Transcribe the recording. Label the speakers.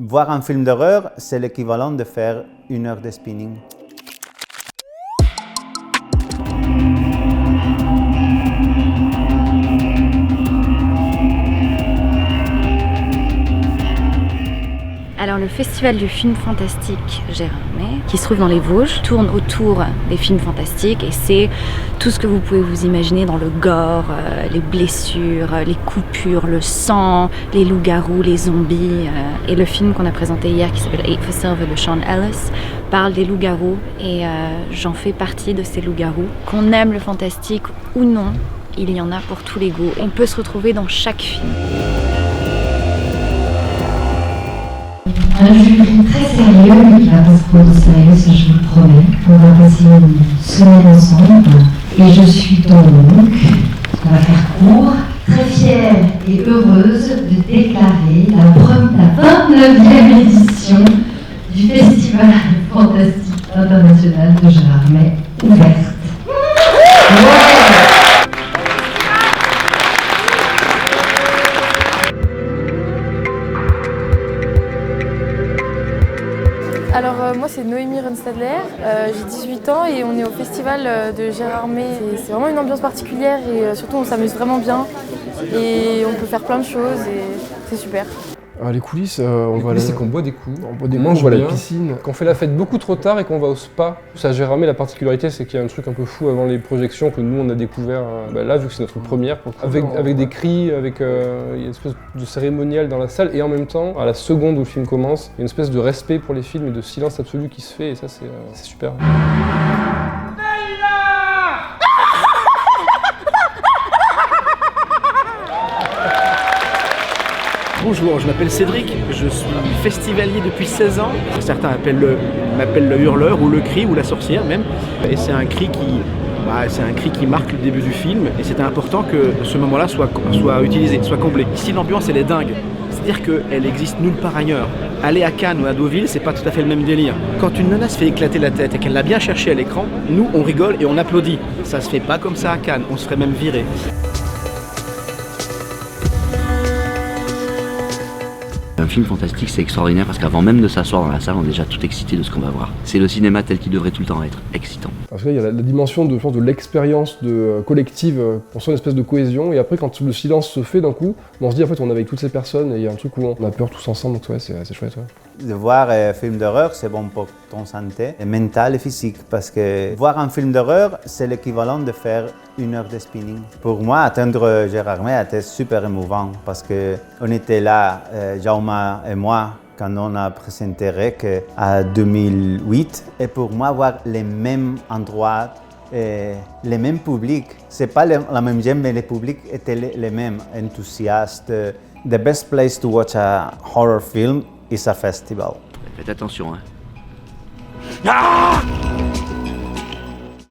Speaker 1: Voir un film d'horreur, c'est l'équivalent de faire 1 heure de spinning.
Speaker 2: Alors le festival du film fantastique Gérardmer, qui se trouve dans les Vosges, tourne autour des films fantastiques et c'est tout ce que vous pouvez vous imaginer dans le gore, les blessures, les coupures, le sang, les loups-garous, les zombies. Et le film qu'on a présenté hier qui s'appelle Eight for Silver de Sean Ellis parle des loups-garous et j'en fais partie de ces loups-garous. Qu'on aime le fantastique ou non, il y en a pour tous les goûts. On peut se retrouver dans chaque film.
Speaker 3: Un jury très sérieux, mais qui va pas se prendre au sérieux, ça je vous le promets. On va passer une semaine ensemble. Et je suis donc, on va faire court, très fière et heureuse de déclarer la 29e édition du Festival fantastique international de Gérardmer ouverte.
Speaker 4: Alors moi c'est Noémie Runstadler, j'ai 18 ans et on est au festival de Gérardmer. C'est vraiment une ambiance particulière et surtout on s'amuse vraiment bien et on peut faire plein de choses et c'est super.
Speaker 5: Les coulisses,
Speaker 6: c'est qu'on boit des coups,
Speaker 5: on
Speaker 6: mange
Speaker 5: voit
Speaker 6: bien,
Speaker 5: la piscine.
Speaker 6: qu'on fait la fête beaucoup trop tard et qu'on va au spa. À Gérardmer, la particularité, c'est qu'il y a un truc un peu fou avant les projections que nous on a découvert là, vu que c'est notre première, avec des cris, avec il y a une espèce de cérémonial dans la salle et en même temps, à la seconde où le film commence, il y a une espèce de respect pour les films et de silence absolu qui se fait et ça c'est super.
Speaker 7: Bonjour, je m'appelle Cédric, je suis festivalier depuis 16 ans. Certains m'appellent le hurleur ou le cri ou la sorcière même. Et c'est un cri qui marque le début du film et c'est important que ce moment-là soit utilisé, soit comblé. Ici l'ambiance elle est dingue, c'est-à-dire qu'elle existe nulle part ailleurs. Aller à Cannes ou à Deauville, c'est pas tout à fait le même délire. Quand une nana se fait éclater la tête et qu'elle l'a bien cherché à l'écran, nous on rigole et on applaudit. Ça se fait pas comme ça à Cannes, on se ferait même virer.
Speaker 8: Un film fantastique, c'est extraordinaire parce qu'avant même de s'asseoir dans la salle, on est déjà tout excité de ce qu'on va voir. C'est le cinéma tel qu'il devrait tout le temps être, excitant.
Speaker 5: Parce qu'il y a la dimension de l'expérience collective, on sent une espèce de cohésion, et après quand le silence se fait d'un coup, on se dit en fait on est avec toutes ces personnes et il y a un truc où on a peur tous ensemble, donc ouais, c'est chouette. Ouais.
Speaker 1: De voir un film d'horreur, c'est bon pour ton santé mentale et physique, parce que voir un film d'horreur, c'est l'équivalent de faire 1 heure de spinning. Pour moi, atteindre Gérardmer était super émouvant, parce qu'on était là, Jaume et moi, quand on a présenté REC en 2008. Et pour moi, voir les mêmes endroits, les mêmes publics, c'est pas la même game, mais les publics étaient les mêmes, enthousiastes. The best place to watch a horror film is a festival.
Speaker 8: Faites attention, hein.
Speaker 7: Ah